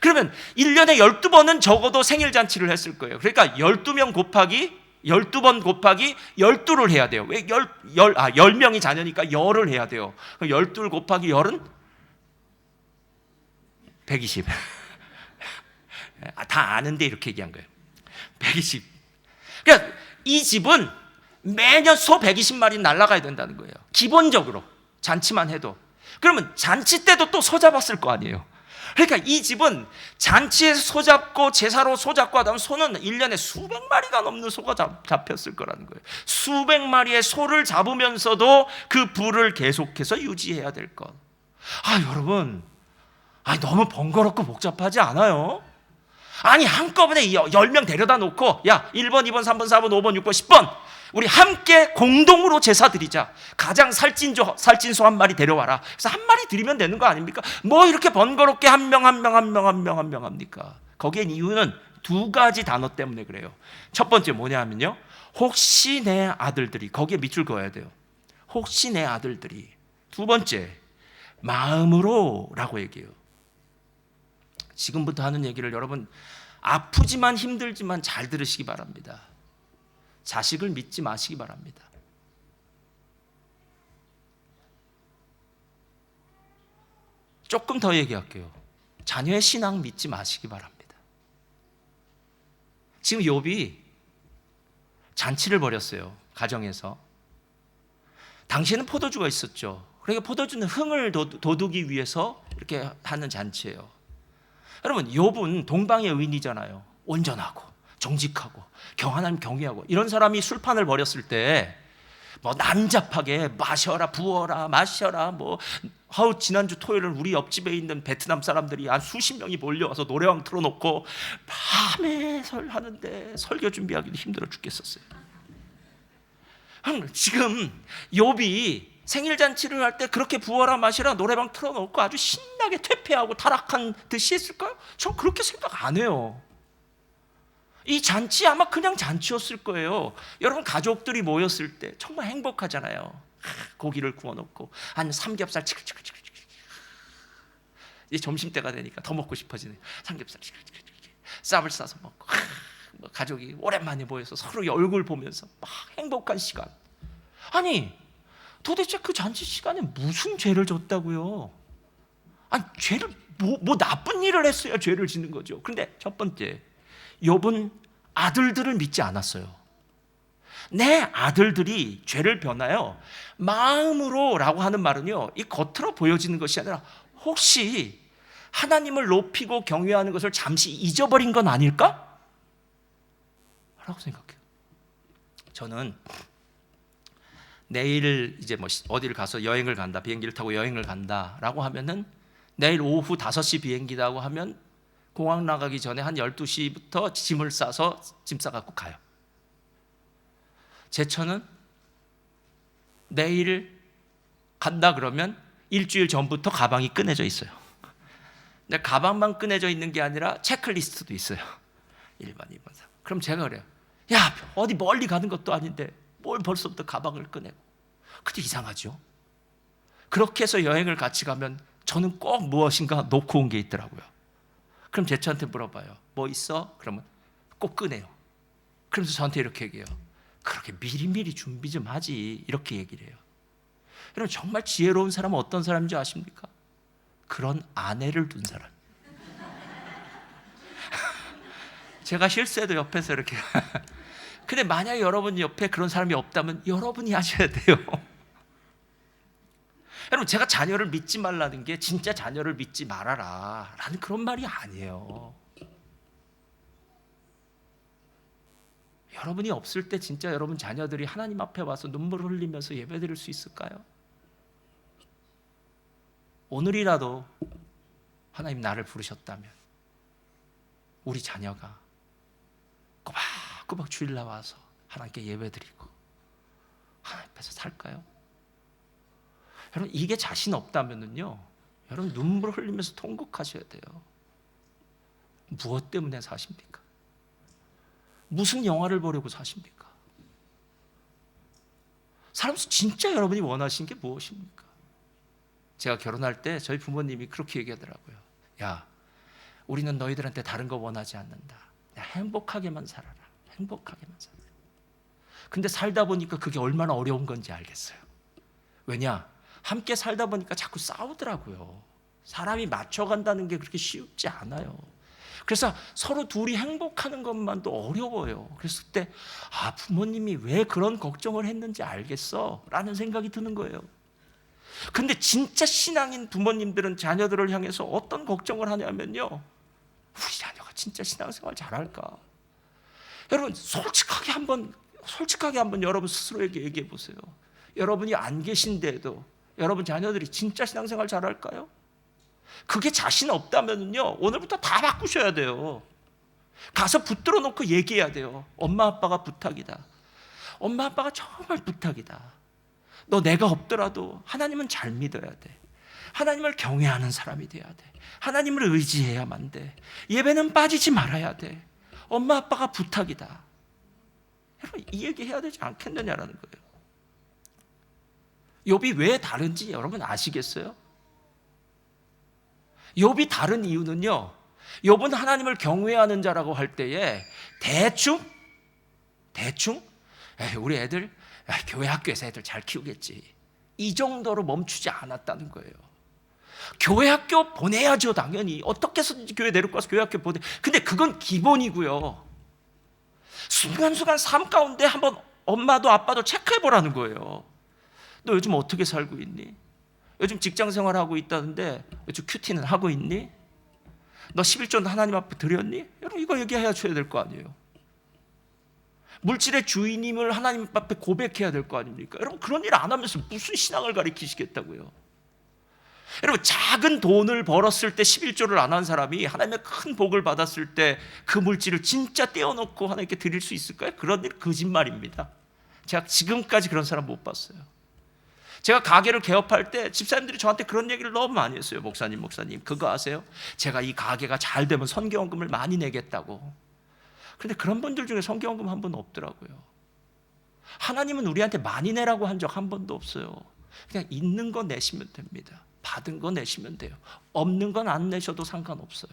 그러면 1년에 12번은 적어도 생일 잔치를 했을 거예요. 그러니까 12명 곱하기 12번 곱하기 12를 해야 돼요. 왜 10명이 자녀니까 열을 해야 돼요. 12 곱하기 열은 120. 다 아는데 이렇게 얘기한 거예요. 120. 그러니까 이 집은 매년 소 120마리 날아가야 된다는 거예요. 기본적으로 잔치만 해도. 그러면 잔치 때도 또 소 잡았을 거 아니에요. 그러니까 이 집은 잔치에서 소 잡고 제사로 소 잡고 하다 보면 소는 1년에 수백 마리가 넘는 소가 잡혔을 거라는 거예요. 수백 마리의 소를 잡으면서도 그 부를 계속해서 유지해야 될 것. 여러분, 너무 번거롭고 복잡하지 않아요? 아니 한꺼번에 10명 데려다 놓고 야 1번, 2번, 3번, 4번, 5번, 6번, 10번 우리 함께 공동으로 제사 드리자. 가장 살찐소 한 마리 데려와라. 그래서 한 마리 드리면 되는 거 아닙니까? 뭐 이렇게 번거롭게 한 명 합니까? 거기엔 이유는 두 가지 단어 때문에 그래요. 첫 번째 뭐냐 하면요, 혹시 내 아들들이, 거기에 밑줄 그어야 돼요. 혹시 내 아들들이. 두 번째, 마음으로 라고 얘기해요. 지금부터 하는 얘기를 여러분 아프지만 힘들지만 잘 들으시기 바랍니다. 자식을 믿지 마시기 바랍니다. 조금 더 얘기할게요. 자녀의 신앙 믿지 마시기 바랍니다. 지금 욥이 잔치를 벌였어요. 가정에서. 당시에는 포도주가 있었죠. 그러니까 포도주는 흥을 돋우기 위해서 이렇게 하는 잔치예요. 여러분, 욥은 동방의 의인이잖아요. 온전하고 정직하고 하나님 경외하고 이런 사람이 술판을 벌였을 때 뭐 난잡하게 마셔라 부어라 마셔라 지난주 토요일은 우리 옆집에 있는 베트남 사람들이 한 수십 명이 몰려와서 노래방 틀어놓고 밤에 하는데 설교 준비하기도 힘들어 죽겠었어요. 지금 욥이 생일잔치를 할 때 그렇게 부어라 마시라 노래방 틀어놓고 아주 신나게 퇴폐하고 타락한 듯이 했을까요? 전 그렇게 생각 안 해요. 이 잔치 아마 그냥 잔치였을 거예요. 여러분 가족들이 모였을 때 정말 행복하잖아요. 고기를 구워놓고 한 삼겹살 치글치글 이제 점심때가 되니까 더 먹고 싶어지네요. 삼겹살 치글치글 쌈을 싸서 먹고 가족이 오랜만에 모여서 서로 얼굴 보면서 막 행복한 시간. 아니 도대체 그 잔치 시간에 무슨 죄를 졌다고요? 아니 죄를 뭐 나쁜 일을 했어야 죄를 짓는 거죠. 그런데 첫 번째, 욥은 아들들을 믿지 않았어요. 내 아들들이 죄를 변하여 마음으로라고 하는 말은요, 이 겉으로 보여지는 것이 아니라 혹시 하나님을 높이고 경외하는 것을 잠시 잊어버린 건 아닐까? 라고 생각해요. 저는 내일 이제 어디를 가서 여행을 간다, 비행기를 타고 여행을 간다라고 하면은 내일 오후 5시 비행기라고 하면 공항 나가기 전에 한 12시부터 짐을 싸서 짐 싸갖고 가요. 제처는 내일 간다 그러면 일주일 전부터 가방이 꺼내져 있어요. 근데 가방만 꺼내져 있는 게 아니라 체크리스트도 있어요. 1번, 2번, 3번. 그럼 제가 그래요. 야, 어디 멀리 가는 것도 아닌데 뭘 벌써부터 가방을 꺼내고. 근데 이상하죠. 그렇게 해서 여행을 같이 가면 저는 꼭 무엇인가 놓고 온 게 있더라고요. 그럼 제처한테 물어봐요. 뭐 있어? 그러면 꼭 꺼내요. 그러면서 저한테 이렇게 얘기해요. 그렇게 미리미리 준비 좀 하지. 이렇게 얘기를 해요. 여러분 정말 지혜로운 사람은 어떤 사람인지 아십니까? 그런 아내를 둔 사람. 제가 실수해도 옆에서 이렇게 근데 만약에 여러분 옆에 그런 사람이 없다면 여러분이 하셔야 돼요. 여러분 제가 자녀를 믿지 말라는 게 진짜 자녀를 믿지 말아라 라는 그런 말이 아니에요. 여러분이 없을 때 진짜 여러분 자녀들이 하나님 앞에 와서 눈물을 흘리면서 예배드릴 수 있을까요? 오늘이라도 하나님 나를 부르셨다면 우리 자녀가 꼬박꼬박 주일 나와서 하나님께 예배드리고 하나님 앞에서 살까요? 여러분 이게 자신 없다면은요, 여러분 눈물 흘리면서 통곡하셔야 돼요. 무엇 때문에 사십니까? 무슨 영화를 보려고 사십니까? 살면서 진짜 여러분이 원하시는 게 무엇입니까? 제가 결혼할 때 저희 부모님이 그렇게 얘기하더라고요. 야, 우리는 너희들한테 다른 거 원하지 않는다. 그냥 행복하게만 살아라. 행복하게만 살아라. 근데 살다 보니까 그게 얼마나 어려운 건지 알겠어요. 왜냐? 함께 살다 보니까 자꾸 싸우더라고요. 사람이 맞춰간다는 게 그렇게 쉽지 않아요. 그래서 서로 둘이 행복하는 것만도 어려워요. 그래서 그때 부모님이 왜 그런 걱정을 했는지 알겠어 라는 생각이 드는 거예요. 근데 진짜 신앙인 부모님들은 자녀들을 향해서 어떤 걱정을 하냐면요, 우리 자녀가 진짜 신앙생활 잘할까? 여러분 솔직하게 한번 여러분 스스로에게 얘기해 보세요. 여러분이 안 계신데도 여러분 자녀들이 진짜 신앙생활 잘할까요? 그게 자신 없다면요, 오늘부터 다 바꾸셔야 돼요. 가서 붙들어 놓고 얘기해야 돼요. 엄마 아빠가 부탁이다. 엄마 아빠가 정말 부탁이다. 너 내가 없더라도 하나님은 잘 믿어야 돼. 하나님을 경외하는 사람이 돼야 돼. 하나님을 의지해야만 돼. 예배는 빠지지 말아야 돼. 엄마 아빠가 부탁이다. 여러분 이 얘기 해야 되지 않겠느냐라는 거예요. 욥이 왜 다른지 여러분 아시겠어요? 욥이 다른 이유는요, 욥은 하나님을 경외하는 자라고 할 때에 대충 우리 애들 교회 학교에서 애들 잘 키우겠지, 이 정도로 멈추지 않았다는 거예요. 교회 학교 보내야죠. 당연히 어떻게 해서든지 교회 데리고 가서 교회 학교 보내. 근데 그건 기본이고요. 순간순간 삶 가운데 한번 엄마도 아빠도 체크해 보라는 거예요. 너 요즘 어떻게 살고 있니? 요즘 직장 생활하고 있다는데 요즘 큐티는 하고 있니? 너 11조는 하나님 앞에 드렸니? 여러분 이거 얘기해야 줘야 될 거 아니에요. 물질의 주인임을 하나님 앞에 고백해야 될 거 아닙니까? 여러분 그런 일 안 하면서 무슨 신앙을 가르치시겠다고요? 여러분 작은 돈을 벌었을 때 11조를 안 한 사람이 하나님의 큰 복을 받았을 때 그 물질을 진짜 떼어놓고 하나님께 드릴 수 있을까요? 그런 일 거짓말입니다. 제가 지금까지 그런 사람 못 봤어요. 제가 가게를 개업할 때 집사님들이 저한테 그런 얘기를 너무 많이 했어요. 목사님 그거 아세요? 제가 이 가게가 잘 되면 선교헌금을 많이 내겠다고. 그런데 그런 분들 중에 선교헌금 한 번 없더라고요. 하나님은 우리한테 많이 내라고 한 적 한 번도 없어요. 그냥 있는 거 내시면 됩니다. 받은 거 내시면 돼요. 없는 건 안 내셔도 상관없어요.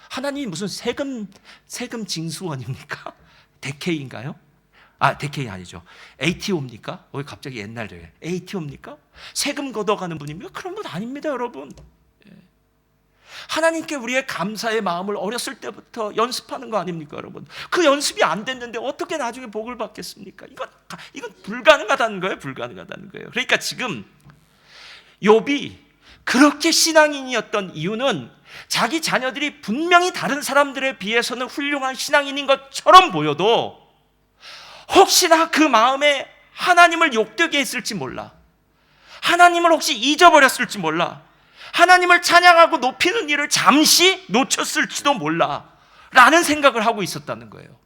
하나님이 무슨 세금 징수원입니까? 데케이인가요? 데케이 아니죠. ATO입니까? 왜 갑자기 옛날에 ATO입니까? 세금 걷어가는 분입니까? 그런 분 아닙니다, 여러분. 하나님께 우리의 감사의 마음을 어렸을 때부터 연습하는 거 아닙니까, 여러분? 그 연습이 안 됐는데 어떻게 나중에 복을 받겠습니까? 이건 불가능하다는 거예요, 불가능하다는 거예요. 그러니까 지금 욥이 그렇게 신앙인이었던 이유는 자기 자녀들이 분명히 다른 사람들에 비해서는 훌륭한 신앙인인 것처럼 보여도 혹시나 그 마음에 하나님을 욕되게 했을지 몰라. 하나님을 혹시 잊어버렸을지 몰라. 하나님을 찬양하고 높이는 일을 잠시 놓쳤을지도 몰라 라는 생각을 하고 있었다는 거예요.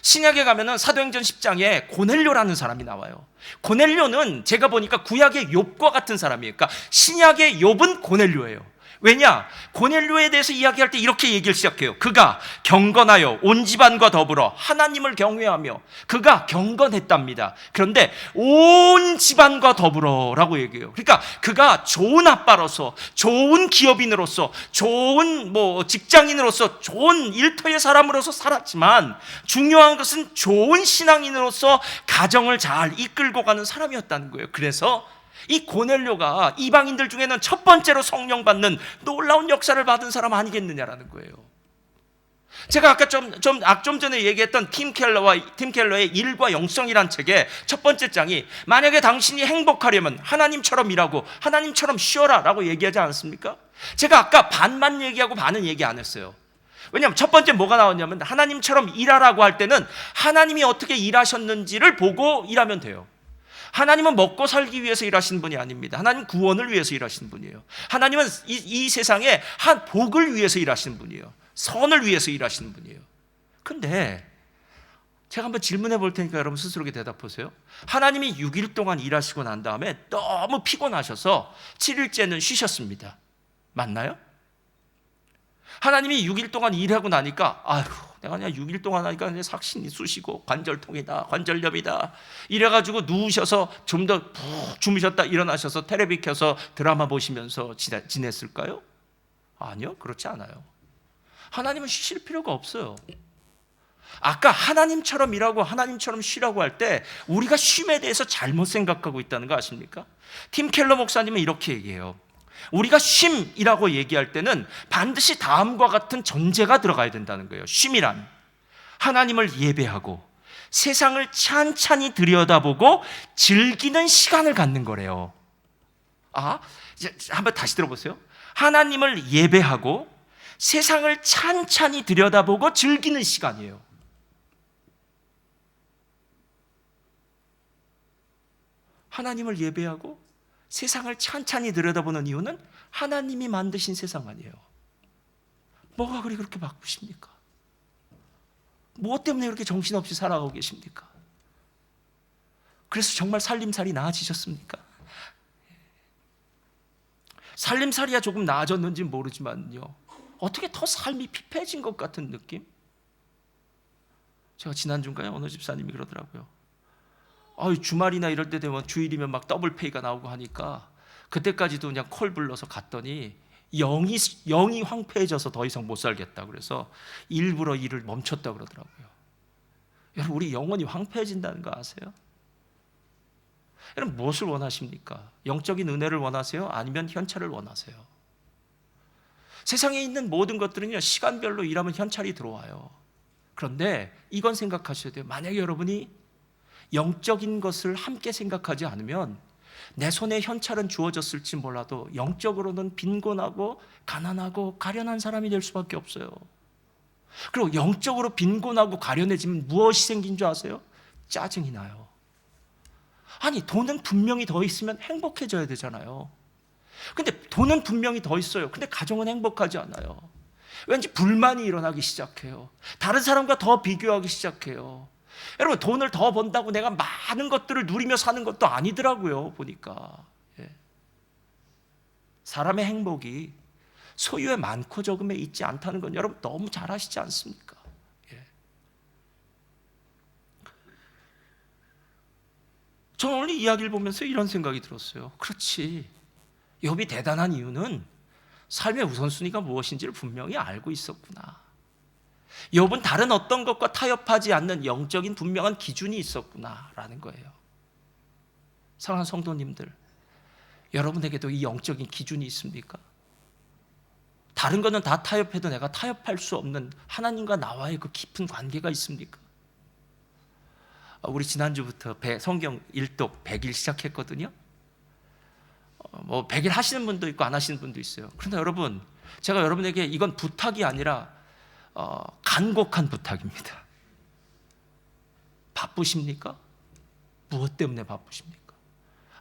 신약에 가면은 사도행전 10장에 고넬료라는 사람이 나와요. 고넬료는 제가 보니까 구약의 욥과 같은 사람이에요. 그러니까 신약의 욥은 고넬료예요. 왜냐? 고넬료에 대해서 이야기할 때 이렇게 얘기를 시작해요. 그가 경건하여 온 집안과 더불어 하나님을 경외하며, 그가 경건했답니다. 그런데 온 집안과 더불어라고 얘기해요. 그러니까 그가 좋은 아빠로서, 좋은 기업인으로서, 좋은 직장인으로서, 좋은 일터의 사람으로서 살았지만 중요한 것은 좋은 신앙인으로서 가정을 잘 이끌고 가는 사람이었다는 거예요. 그래서 이 고넬료가 이방인들 중에는 첫 번째로 성령 받는 놀라운 역사를 받은 사람 아니겠느냐라는 거예요. 제가 아까 좀 전에 얘기했던 팀 켈러의 일과 영성이란 책의 첫 번째 장이, 만약에 당신이 행복하려면 하나님처럼 일하고 하나님처럼 쉬어라 라고 얘기하지 않습니까? 제가 아까 반만 얘기하고 반은 얘기 안 했어요. 왜냐하면 첫 번째 뭐가 나왔냐면 하나님처럼 일하라고 할 때는 하나님이 어떻게 일하셨는지를 보고 일하면 돼요. 하나님은 먹고 살기 위해서 일하시는 분이 아닙니다. 하나님 구원을 위해서 일하시는 분이에요. 하나님은 이 세상에 한 복을 위해서 일하시는 분이에요. 선을 위해서 일하시는 분이에요. 근데 제가 한번 질문해 볼 테니까 여러분 스스로에게 대답하세요. 하나님이 6일 동안 일하시고 난 다음에 너무 피곤하셔서 7일째는 쉬셨습니다. 맞나요? 하나님이 6일 동안 일하고 나니까 아휴 내가 그냥 6일 동안 하니까 그냥 삭신이 쑤시고 관절통이다 관절염이다 이래가지고 누우셔서 좀 더 푹 주무셨다 일어나셔서 텔레비 켜서 드라마 보시면서 지냈을까요? 아니요, 그렇지 않아요. 하나님은 쉬실 필요가 없어요. 아까 하나님처럼 일하고 하나님처럼 쉬라고 할 때 우리가 쉼에 대해서 잘못 생각하고 있다는 거 아십니까? 팀 켈러 목사님은 이렇게 얘기해요. 우리가 쉼이라고 얘기할 때는 반드시 다음과 같은 전제가 들어가야 된다는 거예요. 쉼이란 하나님을 예배하고 세상을 찬찬히 들여다보고 즐기는 시간을 갖는 거래요. 이제 한번 다시 들어보세요. 하나님을 예배하고 세상을 찬찬히 들여다보고 즐기는 시간이에요. 하나님을 예배하고 세상을 찬찬히 들여다보는 이유는 하나님이 만드신 세상 아니에요. 뭐가 그렇게 바쁘십니까? 무엇 때문에 그렇게 정신없이 살아가고 계십니까? 그래서 정말 살림살이 나아지셨습니까? 살림살이야 조금 나아졌는지는 모르지만요, 어떻게 더 삶이 피폐해진 것 같은 느낌? 제가 지난주인가요? 어느 집사님이 그러더라고요. 주말이나 이럴 때 되면 주일이면 막 더블 페이가 나오고 하니까 그때까지도 그냥 콜 불러서 갔더니 영이 황폐해져서 더 이상 못 살겠다 그래서 일부러 일을 멈췄다 그러더라고요. 여러분, 우리 영혼이 황폐해진다는 거 아세요? 여러분, 무엇을 원하십니까? 영적인 은혜를 원하세요? 아니면 현찰을 원하세요? 세상에 있는 모든 것들은요, 시간별로 일하면 현찰이 들어와요. 그런데 이건 생각하셔야 돼요. 만약에 여러분이 영적인 것을 함께 생각하지 않으면 내 손에 현찰은 주어졌을지 몰라도 영적으로는 빈곤하고 가난하고 가련한 사람이 될 수밖에 없어요. 그리고 영적으로 빈곤하고 가련해지면 무엇이 생긴 줄 아세요? 짜증이 나요. 아니, 돈은 분명히 더 있으면 행복해져야 되잖아요. 근데 돈은 분명히 더 있어요. 근데 가정은 행복하지 않아요. 왠지 불만이 일어나기 시작해요. 다른 사람과 더 비교하기 시작해요. 여러분, 돈을 더 번다고 내가 많은 것들을 누리며 사는 것도 아니더라고요, 보니까. 사람의 행복이 소유의 많고 적음에 있지 않다는 건 여러분 너무 잘 아시지 않습니까? 저는 오늘 이야기를 보면서 이런 생각이 들었어요. 그렇지, 욥이 대단한 이유는 삶의 우선순위가 무엇인지를 분명히 알고 있었구나. 욥은 다른 어떤 것과 타협하지 않는 영적인 분명한 기준이 있었구나라는 거예요. 사랑하는 성도님들, 여러분에게도 이 영적인 기준이 있습니까? 다른 거는 다 타협해도 내가 타협할 수 없는 하나님과 나와의 그 깊은 관계가 있습니까? 우리 지난주부터 성경 일독 100일 시작했거든요. 100일 하시는 분도 있고 안 하시는 분도 있어요. 그런데 여러분, 제가 여러분에게 이건 부탁이 아니라 간곡한 부탁입니다. 바쁘십니까? 무엇 때문에 바쁘십니까?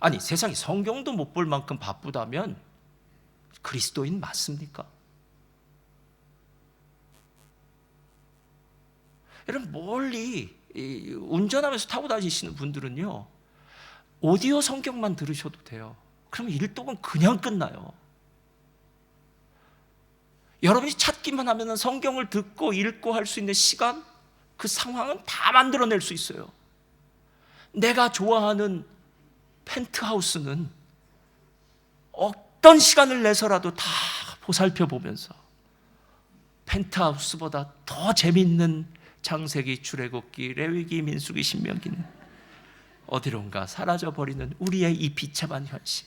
아니, 세상에 성경도 못 볼 만큼 바쁘다면 그리스도인 맞습니까? 여러분, 멀리 운전하면서 타고 다니시는 분들은요, 오디오 성경만 들으셔도 돼요. 그러면 일독은 그냥 끝나요. 여러분이 찾기만 하면 성경을 듣고 읽고 할 수 있는 시간, 그 상황은 다 만들어낼 수 있어요. 내가 좋아하는 펜트하우스는 어떤 시간을 내서라도 다 보살펴보면서 펜트하우스보다 더 재밌는 창세기, 출애굽기, 레위기, 민수기, 신명기는 어디론가 사라져버리는 우리의 이 비참한 현실.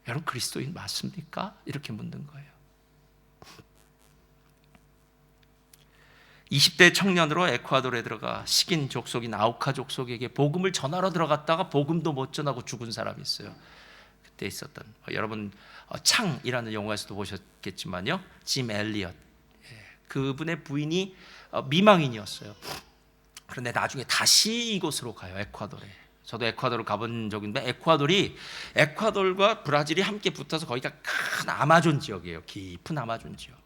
여러분, 그리스도인 맞습니까? 이렇게 묻는 거예요. 20대 청년으로 에콰도르에 들어가 식인 족속인 아우카 족속에게 복음을 전하러 들어갔다가 복음도 못 전하고 죽은 사람이 있어요. 때 있었던 여러분 창이라는 영화에서도 보셨겠지만요, 짐 엘리엇, 그분의 부인이 미망인이었어요. 그런데 나중에 다시 이곳으로 가요, 에콰도르에. 저도 에콰도르 가본 적인데 에콰도르과 브라질이 함께 붙어서 거기가 큰 아마존 지역이에요. 깊은 아마존 지역.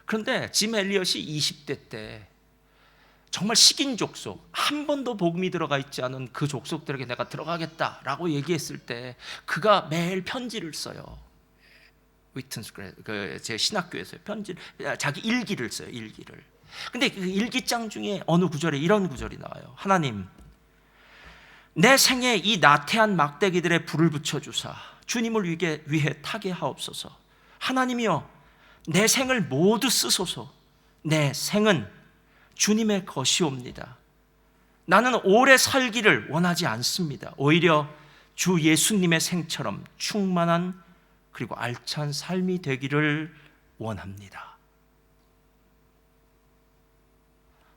그런데 짐 엘리엇이 20대 때 정말 식인 족속, 한 번도 복음이 들어가 있지 않은 그 족속들에게 내가 들어가겠다라고 얘기했을 때 그가 매일 편지를 써요. 위튼스, 제 신학교에서 편지를, 자기 일기를 써요, 일기를. 근데 그 일기장 중에 어느 구절에 이런 구절이 나와요. 하나님, 내 생에 이 나태한 막대기들에 불을 붙여주사 주님을 위해 타게 하옵소서. 하나님이여, 내 생을 모두 쓰소서. 내 생은 주님의 것이옵니다. 나는 오래 살기를 원하지 않습니다. 오히려 주 예수님의 생처럼 충만한 그리고 알찬 삶이 되기를 원합니다.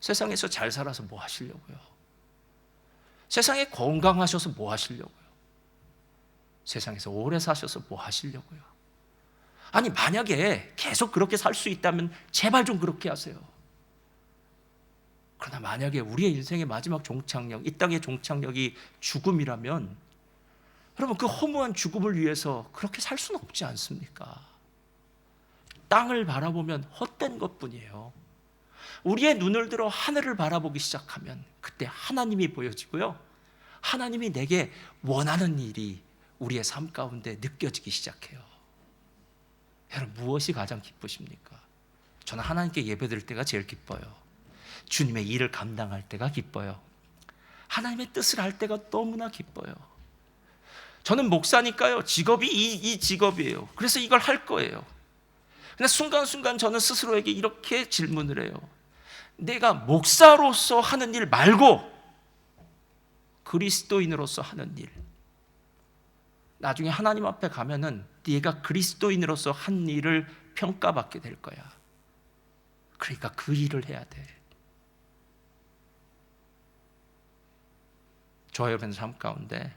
세상에서 잘 살아서 뭐 하시려고요? 세상에 건강하셔서 뭐 하시려고요? 세상에서 오래 사셔서 뭐 하시려고요? 아니, 만약에 계속 그렇게 살 수 있다면 제발 좀 그렇게 하세요. 그러나 만약에 우리의 인생의 마지막 종착역, 이 땅의 종착역이 죽음이라면 여러분, 그 허무한 죽음을 위해서 그렇게 살 수는 없지 않습니까? 땅을 바라보면 헛된 것뿐이에요. 우리의 눈을 들어 하늘을 바라보기 시작하면 그때 하나님이 보여지고요, 하나님이 내게 원하는 일이 우리의 삶 가운데 느껴지기 시작해요. 여러분, 무엇이 가장 기쁘십니까? 저는 하나님께 예배드릴 때가 제일 기뻐요. 주님의 일을 감당할 때가 기뻐요. 하나님의 뜻을 할 때가 너무나 기뻐요. 저는 목사니까요, 직업이 이 직업이에요. 그래서 이걸 할 거예요. 근데 순간순간 저는 스스로에게 이렇게 질문을 해요. 내가 목사로서 하는 일 말고 그리스도인으로서 하는 일, 나중에 하나님 앞에 가면은 네가 그리스도인으로서 한 일을 평가받게 될 거야. 그러니까 그 일을 해야 돼. 저와 여러분의 삶 가운데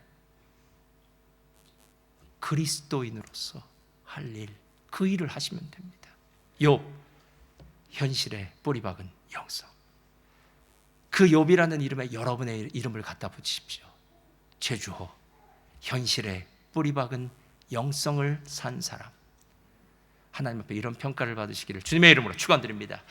그리스도인으로서 할 일, 그 일을 하시면 됩니다. 욥, 현실에 뿌리 박은 영성. 그 욥이라는 이름에 여러분의 이름을 갖다 붙이십시오. 제주호, 현실에 뿌리 박은 영성을 산 사람. 하나님 앞에 이런 평가를 받으시기를 주님의 이름으로 축원드립니다.